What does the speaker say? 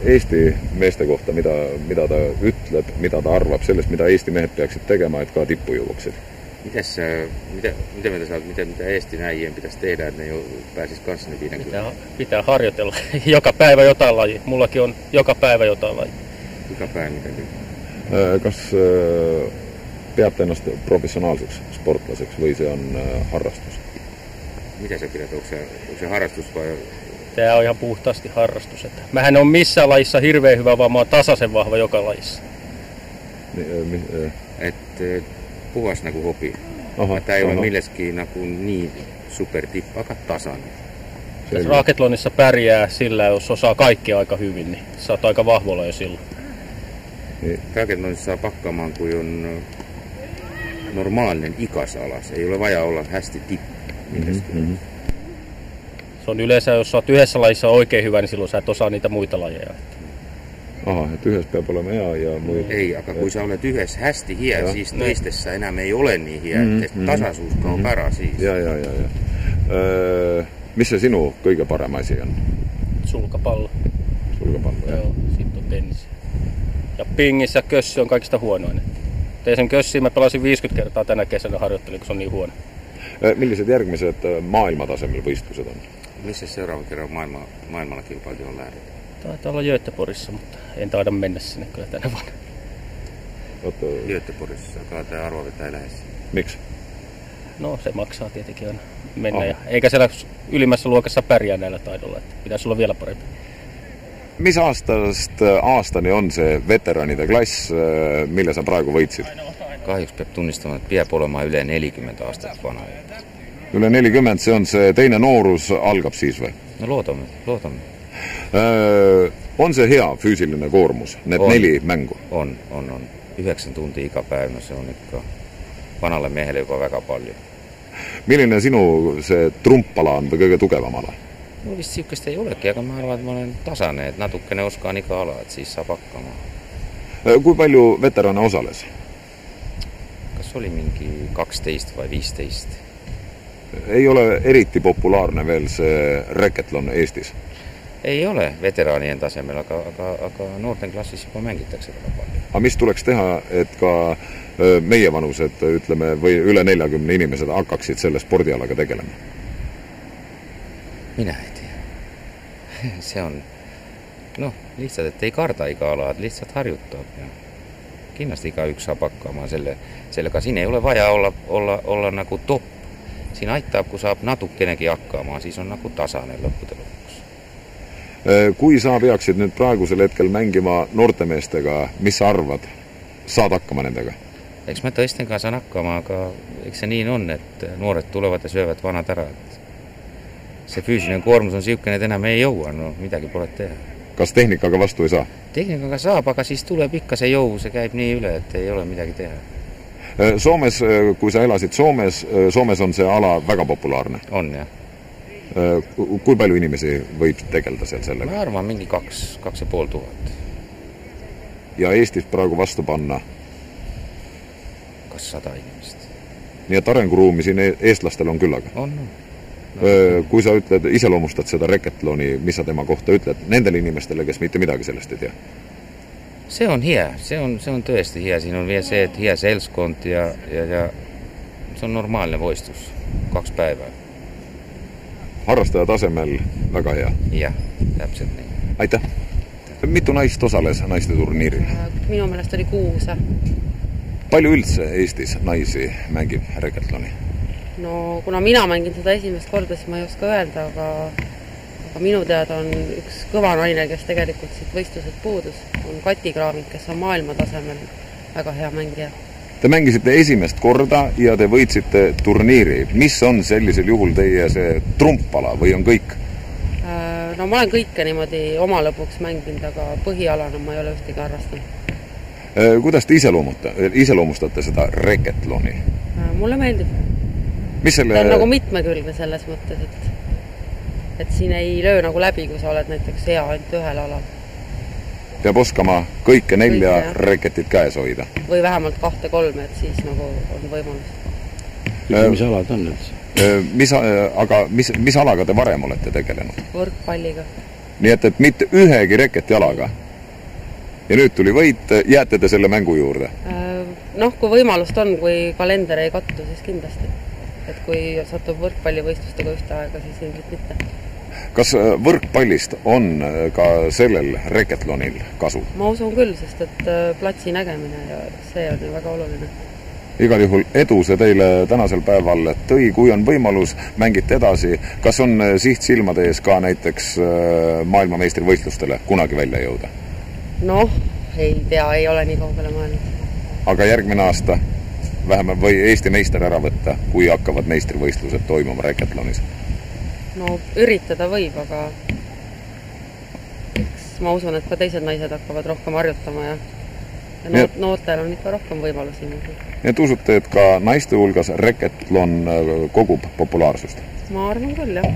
Eesti meeste kohta, mida ta ütleb, mida ta arvab sellest, mida Eesti mehed peaksid tegema, et ka tippu jõuaksid? Mitä mieltä sä olet, mitä Eesti näijien pitäisi tehdä, että ne jo pääsis kanssani 50? Pitää harjoitella joka päivä jotain laji. Mullakin on joka päivä jotain laji. Joka päivä miten? Kas peab ennast professionaalseks sportlaseks või see on harrastus? Mitä sä pidät? Onko se harrastus vai? Tämä on ihan puhtaasti harrastus. Mähän on missään lajissa hirveän hyvä, vaan mä oon tasaisen vahva joka lajissa. Puhas nagu hobi. Tämä ei ole milleskin niin supertippa, aika tasainen. Racathlonissa pärjää sillä, jos osaa kaikki aika hyvin, niin sä oot aika vahvoilla jo silloin. Racathlonissa saa pakkaamaan, kun on normaalinen ikas alas. Ei ole vaja olla hästi tippa. Se on yleensä, jos sä oot yhdessä lajissa oikein hyvä, niin silloin sä et osaa niitä muita lajeja. Että yhdessä peab olema hea ja muita. Ei, aga kui sa oled yhdessä hästi hea, siis teistessä enää ei ole niin hea, että tasaisuus on ära siis. Ja. Mis se sinu kõige parem asi on? Sulkapallo. Sulkapallo, joo. Sitten on tennis. Ja pingis ja kössi on kaikista huonoin. Tein sen kössiin, mä pelasin 50 kertaa tänä kesänä harjoittelin, kun se on niin huono. Millised järgmised maailmatasemel võistlused on? Missä seuraavan kerran maailmalla kilpailtiin on lähdetty? Taitaa olla Göteborgissa, mutta en taida mennä sinne kyllä tänä vuonna. Göteborgissa, joka tämä arvovetä ei lähes. Miksi? No se maksaa tietenkin aina mennä. Ja, eikä siellä ylimmässä luokassa pärjää näillä taidolla, että pitäisi olla vielä parempi. Mis aastani on see veteranide klass, mille sa praegu võitsid? Kahjuks peab tunnistama, et peab olema üle 40 aastat vana. Üle 40, see on see teine noorus algab siis või? No loodame. On see hea füüsiline koormus, need 4 mängu? On. 9 tuntia iga päev, no se on ikka vanalle miehelle juba väga palju. Milline sinu see trumpala on või kõige tugevam ala? No vist siukest ei olegi, aga ma arvan, et ma olen tasane, et natukene oskaan iga ala, et siis saab hakkama. Kui palju veterane osales? Kas oli mingi 12 vai 15? Ei ole eriti populaarne veel see Racathlon Eestis? Ei ole veteraanien tasemel, aga noorten klassis juba mängitakse väga palju. Aga mis tuleks teha, et ka meie vanused, ütleme, või üle 40 inimesed hakkaksid selle spordialaga tegelema? Mina ei tea. See on, lihtsalt, et ei karda iga ala, et lihtsalt harjutab. Ja kindlasti igaüks saab hakkama sellega. Siin ei ole vaja olla nagu top. Siin aitab, kui saab natukenegi hakkama, siis on nagu tasane lõppude lõpuks. Kui sa peaksid nüüd praegusel hetkel mängima noortemeestega, mis sa arvad? Saad hakkama nendega? Eks ma tõesti ka saan hakkama, aga eks see nii on, et noored tulevad ja söövad vanad ära. See füüsiline koormus on siukene, et enam ei jõua, midagi pole teha. Kas tehnikaga vastu ei saa? Tehnikaga saab, aga siis tuleb ikka see jõu, see käib nii üle, et ei ole midagi teha. Soomes, kui sa elasid Soomes on see ala väga populaarne? On, jah. Kui palju inimesi võib tegelda seal sellega? Ma arvan mingi 2500. Ja Eestis praegu vastu panna? Kas 100 inimest. Nii et arenguruumi siin eestlastel on küllaga? On. Kui sa ütled, iseloomustad seda Racathloni, mis sa tema kohta ütled nendele inimestele, kes mitte midagi sellest ei tea? See on hea, see on tõesti hea. Siin on vielä see, et hea selskond ja see on normaalne võistlus. 2 päeva. Harrastaja tasemel väga hea? Jah, täpselt nii. Aitäh! Mitu naist osales naiste turniiril? Minu meelest oli 6. Palju üldse Eestis naisi mängib Racathloni? No kuna mina mängin seda esimest korda, siis ma ei oska öelda, aga minu teada on üks kõva naine, kes tegelikult siit võistlused puudus. On Kati Kraamik, kes on maailma tasemel väga hea mängija. Te mängisite esimest korda ja te võitsite turniiri. Mis on sellisel juhul teie see trumpala või on kõik? No ma olen kõike niimoodi oma lõpuks mänginud, aga põhialana ma ei ole ühtegi harrastanud. Kuidas te iseloomustate seda Racathloni? Mulle meeldib. See on nagu mitmekülgne selles mõttes, et siin ei löö nagu läbi, kui sa oled näiteks hea ainult ühel alal. Peab oskama kõike 4 raketit käes hoida. Või vähemalt 2-3, et siis nagu on võimalus. Mis alad on üldse? Aga mis alaga te varem olete tegelenud? Võrkpalliga. nii et mitte ühegi reketjalaga. Ja nüüd tuli võit, jääte te selle mängu juurde? Noh, kui võimalust on, kui kalender ei kattu, siis kindlasti. Et kui satub võrkpallivõistlustega ühte aega, siis ilmselt mitte. Kas võrkpallist on ka sellel reketlonil kasu? Ma usun küll, sest et platsi nägemine ja see on ju väga oluline. Igal juhul edu see teile tänasel päeval tõi, kui on võimalus, mängite edasi. Kas on siht silmade ees ka näiteks maailmameistrivõistlustele kunagi välja jõuda? Noh, ei tea, ei ole nii kaugele mõelnud. Aga järgmine aasta vähemalt või Eesti meister ära võtta, kui hakkavad meistrivõistlused toimuma reketlonis? No üritada võib, aga eks ma usun, et ka teised naised hakkavad rohkem harjutama ja noortel on ikka rohkem võimalusi. Nii et usute, et ka naiste hulgas reketlon kogub populaarsust? Ma arvan küll, jah.